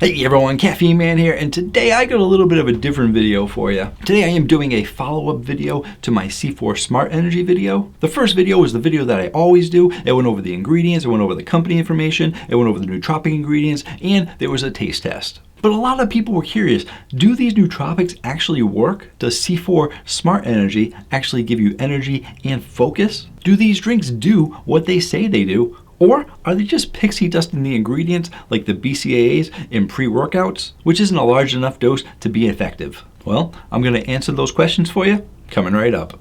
Hey everyone, Caffeine Man here, and today I got a little bit of a different video for you. Today I am doing a follow-up video to my C4 Smart Energy video. The first video was the video that I always do. It went over the ingredients, it went over the company information, it went over the nootropic ingredients, and there was a taste test. But a lot of people were curious, do these nootropics actually work? Does C4 Smart Energy actually give you energy and focus? Do these drinks do what they say they do? Or are they just pixie dust in the ingredients like the BCAAs in pre-workouts, which isn't a large enough dose to be effective? Well, I'm going to answer those questions for you, coming right up.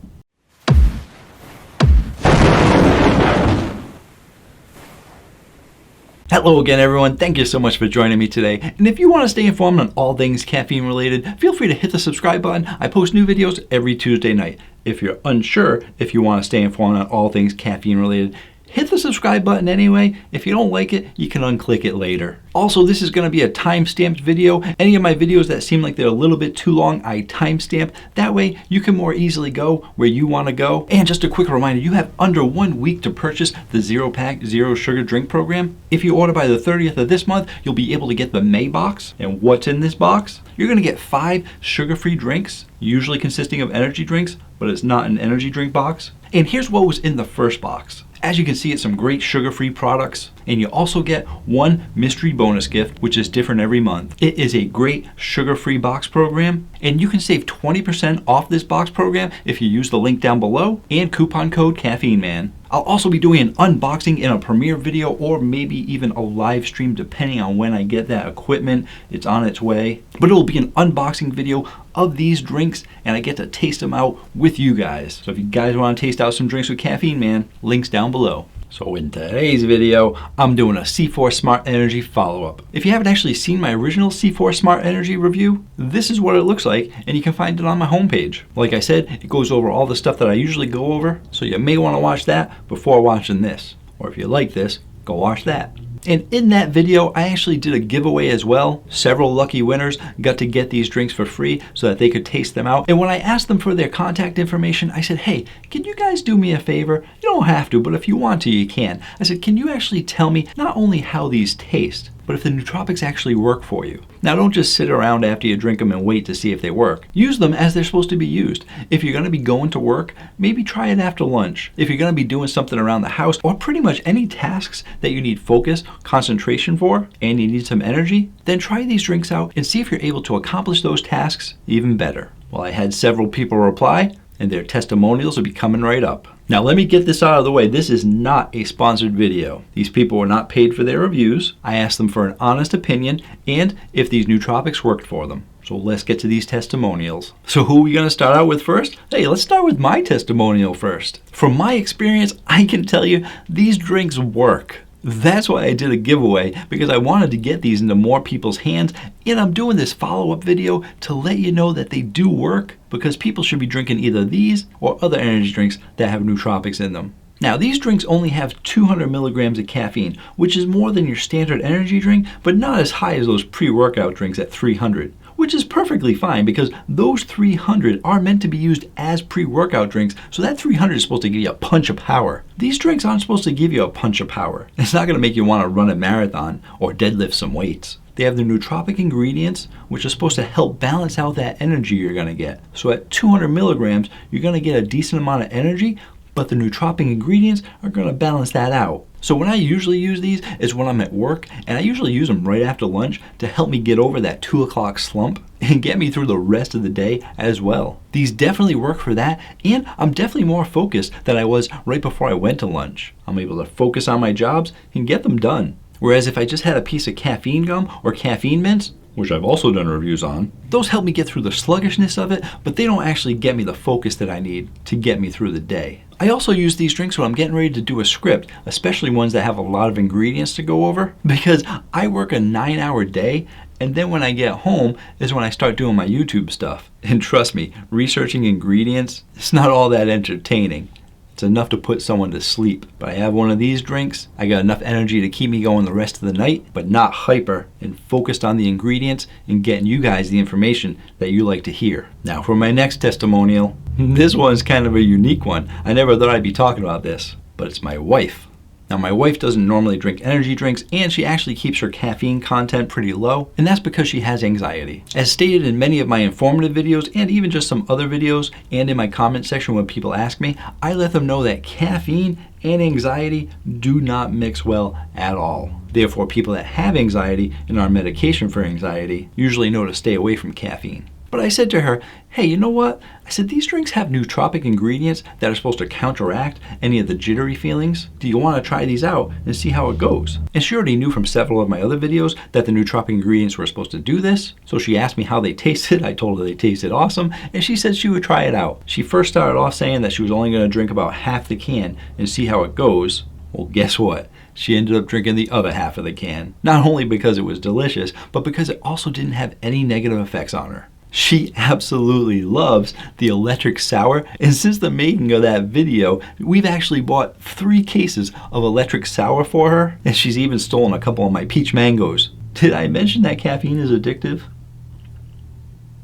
Hello again everyone, thank you so much for joining me today. And if you want to stay informed on all things caffeine related, feel free to hit the subscribe button. I post new videos every Tuesday night. If you're unsure if you want to stay informed on all things caffeine related, hit the subscribe button anyway. If you don't like it, you can unclick it later. Also, this is going to be a time-stamped video. Any of my videos that seem like they're a little bit too long, I timestamp. That way, you can more easily go where you want to go. And just a quick reminder, you have under 1 week to purchase the Zero Pack, Zero Sugar Drink Program. If you order by the 30th of this month, you'll be able to get the May box. And what's in this box? You're going to get 5 sugar-free drinks, usually consisting of energy drinks, but it's not an energy drink box. And here's what was in the first box. As you can see, it's some great sugar-free products, and you also get 1 mystery bonus gift, which is different every month. It is a great sugar-free box program, and you can save 20% off this box program if you use the link down below and coupon code CaffeineMan. I'll also be doing an unboxing in a premiere video or maybe even a live stream depending on when I get that equipment. It's on its way. But it will be an unboxing video of these drinks and I get to taste them out with you guys. So if you guys want to taste out some drinks with Caffeine Man, links down below. So in today's video, I'm doing a C4 Smart Energy follow-up. If you haven't actually seen my original C4 Smart Energy review, this is what it looks like, and you can find it on my homepage. Like I said, it goes over all the stuff that I usually go over, so you may want to watch that before watching this. Or if you like this, go watch that. And in that video, I actually did a giveaway as well. Several lucky winners got to get these drinks for free so that they could taste them out. And when I asked them for their contact information, I said, hey, can you guys do me a favor? You don't have to, but if you want to, you can. I said, can you actually tell me not only how these taste, but if the nootropics actually work for you? Now don't just sit around after you drink them and wait to see if they work. Use them as they're supposed to be used. If you're gonna be going to work, maybe try it after lunch. If you're gonna be doing something around the house or pretty much any tasks that you need focus, concentration for, and you need some energy, then try these drinks out and see if you're able to accomplish those tasks even better. Well, I had several people reply and their testimonials will be coming right up. Now let me get this out of the way. This is not a sponsored video. These people were not paid for their reviews. I asked them for an honest opinion and if these nootropics worked for them. So let's get to these testimonials. So who are we gonna start out with first? Hey, let's start with my testimonial first. From my experience, I can tell you these drinks work. That's why I did a giveaway, because I wanted to get these into more people's hands, and I'm doing this follow-up video to let you know that they do work, because people should be drinking either these or other energy drinks that have nootropics in them. Now, these drinks only have 200 milligrams of caffeine, which is more than your standard energy drink, but not as high as those pre-workout drinks at 300. Which is perfectly fine because those 300 are meant to be used as pre-workout drinks, so that 300 is supposed to give you a punch of power. These drinks aren't supposed to give you a punch of power. It's not going to make you want to run a marathon or deadlift some weights. They have the nootropic ingredients, which are supposed to help balance out that energy you're going to get. So at 200 milligrams, you're going to get a decent amount of energy, but the nootropic ingredients are going to balance that out. So when I usually use these is when I'm at work, and I usually use them right after lunch to help me get over that 2 o'clock slump and get me through the rest of the day as well. These definitely work for that, and I'm definitely more focused than I was right before I went to lunch. I'm able to focus on my jobs and get them done. Whereas if I just had a piece of caffeine gum or caffeine mints, which I've also done reviews on, those help me get through the sluggishness of it, but they don't actually get me the focus that I need to get me through the day. I also use these drinks when I'm getting ready to do a script, especially ones that have a lot of ingredients to go over, because I work a 9-hour day, and then when I get home is when I start doing my YouTube stuff. And trust me, researching ingredients, it's not all that entertaining. It's enough to put someone to sleep. But I have one of these drinks. I got enough energy to keep me going the rest of the night, but not hyper and focused on the ingredients and getting you guys the information that you like to hear. Now for my next testimonial, this one's kind of a unique one. I never thought I'd be talking about this, but it's my wife. Now, my wife doesn't normally drink energy drinks, and she actually keeps her caffeine content pretty low, and that's because she has anxiety. As stated in many of my informative videos, and even just some other videos, and in my comment section when people ask me, I let them know that caffeine and anxiety do not mix well at all. Therefore, people that have anxiety and are on medication for anxiety usually know to stay away from caffeine. But I said to her, hey, you know what? I said, these drinks have nootropic ingredients that are supposed to counteract any of the jittery feelings. Do you want to try these out and see how it goes? And she already knew from several of my other videos that the nootropic ingredients were supposed to do this. So she asked me how they tasted. I told her they tasted awesome, and she said she would try it out. She first started off saying that she was only going to drink about half the can and see how it goes. Well, guess what? She ended up drinking the other half of the can. Not only because it was delicious, but because it also didn't have any negative effects on her. She absolutely loves the electric sour, and since the making of that video, we've actually bought 3 cases of electric sour for her, and she's even stolen a couple of my peach mangoes. Did I mention that caffeine is addictive?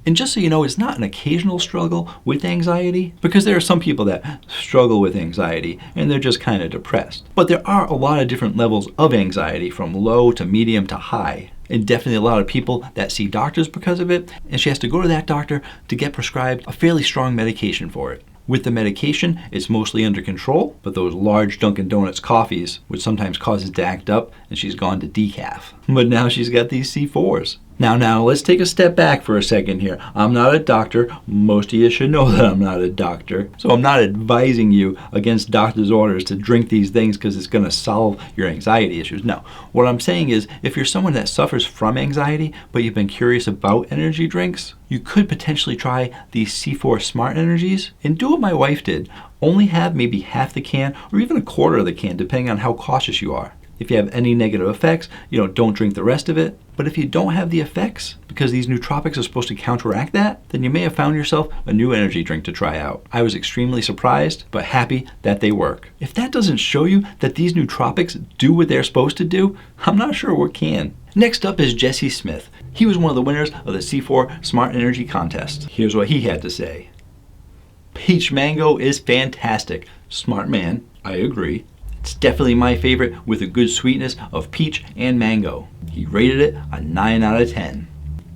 And just so you know, it's not an occasional struggle with anxiety, because there are some people that struggle with anxiety and they're just kind of depressed. But there are a lot of different levels of anxiety, from low to medium to high. And definitely a lot of people that see doctors because of it, and she has to go to that doctor to get prescribed a fairly strong medication for it. With the medication, it's mostly under control, but those large Dunkin' Donuts coffees, which sometimes causes it to act up, and she's gone to decaf. But now she's got these C4s. Now, let's take a step back for a second here. I'm not a doctor. Most of you should know that I'm not a doctor. So I'm not advising you against doctor's orders to drink these things because it's going to solve your anxiety issues. No. What I'm saying is, if you're someone that suffers from anxiety, but you've been curious about energy drinks, you could potentially try these C4 Smart Energies and do what my wife did. Only have maybe half the can or even a quarter of the can, depending on how cautious you are. If you have any negative effects, don't drink the rest of it. But if you don't have the effects, because these nootropics are supposed to counteract that, then you may have found yourself a new energy drink to try out. I was extremely surprised, but happy that they work. If that doesn't show you that these nootropics do what they're supposed to do, I'm not sure what can. Next up is Jesse Smith. He was one of the winners of the C4 Smart Energy contest. Here's what he had to say. Peach mango is fantastic. Smart man, I agree. It's definitely my favorite, with a good sweetness of peach and mango. He rated it a 9 out of 10.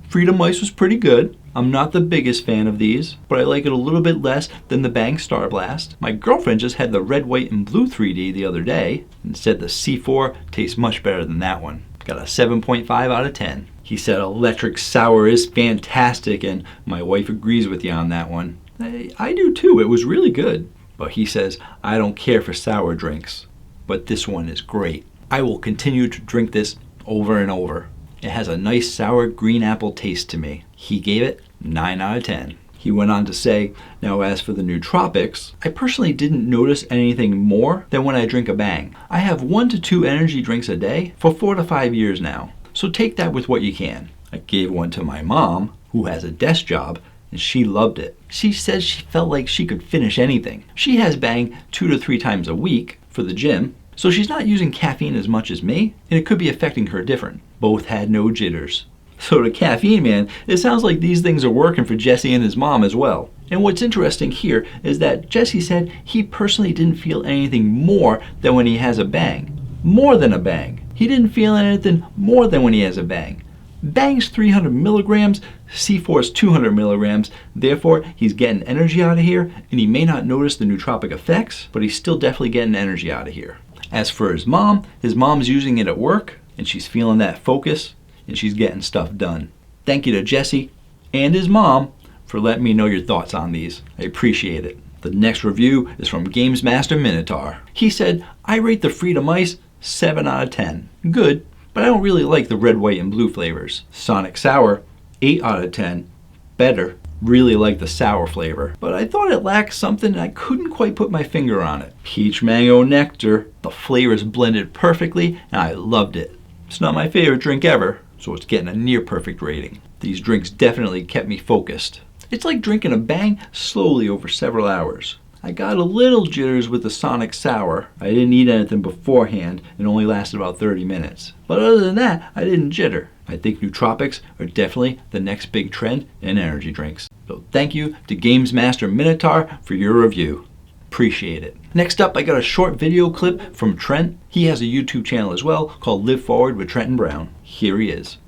Freedom Ice was pretty good. I'm not the biggest fan of these, but I like it a little bit less than the Bang Star Blast. My girlfriend just had the red, white, and blue 3D the other day and said the C4 tastes much better than that one. Got a 7.5 out of 10. He said electric sour is fantastic, and my wife agrees with you on that one. I do too. It was really good. But he says, I don't care for sour drinks, but this one is great. I will continue to drink this over and over. It has a nice sour green apple taste to me. He gave it 9 out of 10. He went on to say, now as for the nootropics, I personally didn't notice anything more than when I drink a Bang. I have 1 to 2 energy drinks a day for 4 to 5 years now. So take that with what you can. I gave one to my mom, who has a desk job, and she loved it. She says she felt like she could finish anything. She has Bang 2 to 3 times a week for the gym, so she's not using caffeine as much as me, and it could be affecting her different. Both had no jitters. So to Caffeine Man, it sounds like these things are working for Jesse and his mom as well. And what's interesting here is that Jesse said he personally didn't feel anything more than when he has a Bang. More than a Bang. He didn't feel anything more than when he has a Bang. Bang's 300 milligrams, C4's 200 milligrams, therefore he's getting energy out of here, and he may not notice the nootropic effects, but he's still definitely getting energy out of here. As for his mom's using it at work, and she's feeling that focus, and she's getting stuff done. Thank you to Jesse and his mom for letting me know your thoughts on these. I appreciate it. The next review is from Games Master Minotaur. He said, I rate the Freedom Ice 7 out of 10. Good, but I don't really like the red, white, and blue flavors. Sonic Sour, 8 out of 10. Better. Really like the sour flavor, but I thought it lacked something and I couldn't quite put my finger on it. Peach Mango Nectar, the flavors blended perfectly and I loved it. It's not my favorite drink ever, so it's getting a near perfect rating. These drinks definitely kept me focused. It's like drinking a Bang slowly over several hours. I got a little jitters with the Sonic Sour. I didn't eat anything beforehand and only lasted about 30 minutes. But other than that, I didn't jitter. I think nootropics are definitely the next big trend in energy drinks. So thank you to Games Master Minotaur for your review. Appreciate it. Next up, I got a short video clip from Trent. He has a YouTube channel as well called Live Forward with Trent and Brown. Here he is.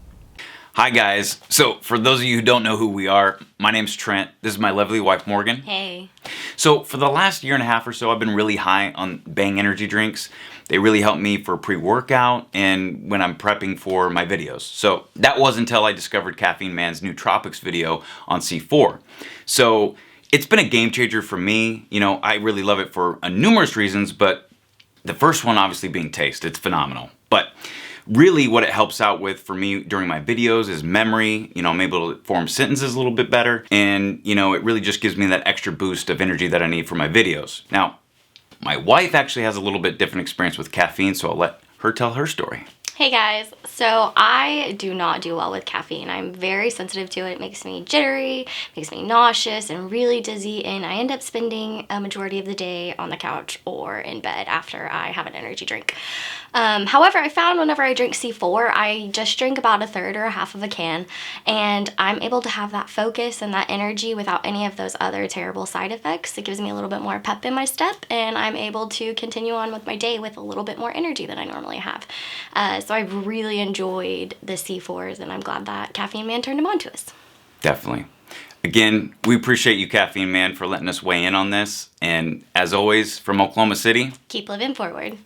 Hi guys. So for those of you who don't know who we are, my name's Trent. This is my lovely wife Morgan. Hey. So for the last year and a half or so, I've been really high on Bang energy drinks. They really help me for pre-workout and when I'm prepping for my videos. So that was until I discovered Caffeine Man's Nootropics video on C4. So it's been a game changer for me. You know, I really love it for numerous reasons, but the first one obviously being taste. It's phenomenal. But really what it helps out with for me during my videos is memory. You know, I'm able to form sentences a little bit better. And, you know, it really just gives me that extra boost of energy that I need for my videos. Now, my wife actually has a little bit different experience with caffeine, so I'll let her tell her story. Hey guys, so I do not do well with caffeine. I'm very sensitive to it. It makes me jittery, makes me nauseous and really dizzy, and I end up spending a majority of the day on the couch or in bed after I have an energy drink. However, I found whenever I drink C4, I just drink about a third or a half of a can, and I'm able to have that focus and that energy without any of those other terrible side effects. It gives me a little bit more pep in my step, and I'm able to continue on with my day with a little bit more energy than I normally have. So I've really enjoyed the C4s, and I'm glad that Caffeine Man turned them on to us. Definitely. Again, we appreciate you, Caffeine Man, for letting us weigh in on this. And as always, from Oklahoma City, Keep living forward.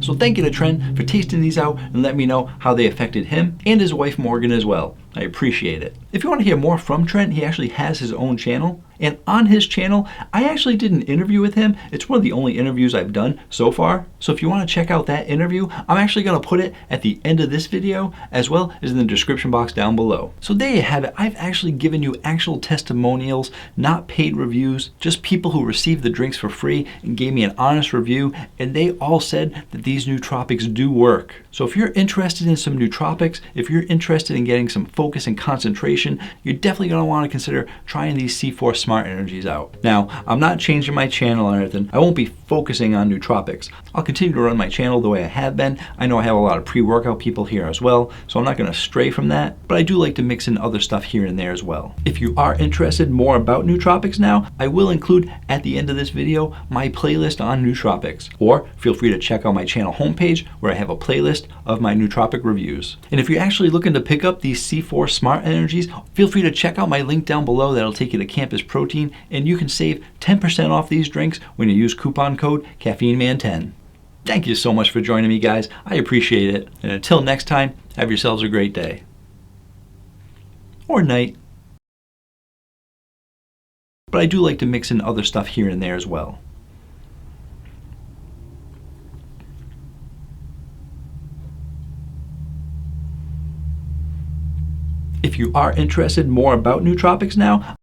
So thank you to Trent for tasting these out and let me know how they affected him and his wife Morgan as well. I appreciate it. If you want to hear more from Trent, he actually has his own channel. And on his channel, I actually did an interview with him. It's one of the only interviews I've done so far. So if you want to check out that interview, I'm actually going to put it at the end of this video as well as in the description box down below. So there you have it. I've actually given you actual testimonials, not paid reviews, just people who received the drinks for free and gave me an honest review. And they all said that these nootropics do work. So if you're interested in some nootropics, if you're interested in getting some focus and concentration, you're definitely going to want to consider trying these C4 Smart Energies out. Now, I'm not changing my channel or anything. I won't be focusing on nootropics. I'll continue to run my channel the way I have been. I know I have a lot of pre-workout people here as well, so I'm not going to stray from that, but I do like to mix in other stuff here and there as well. If you are interested more about nootropics now, I will include at the end of this video my playlist on nootropics, or feel free to check out my channel homepage where I have a playlist of my nootropic reviews. And if you're actually looking to pick up these C4 Smart Energies, feel free to check out my link down below that'll take you to Campus Protein, and you can save 10% off these drinks when you use coupon code CaffeineMan10. Thank you so much for joining me, guys. I appreciate it. And until next time, have yourselves a great day. Or night. But I do like to mix in other stuff here and there as well. If you are interested more about nootropics now,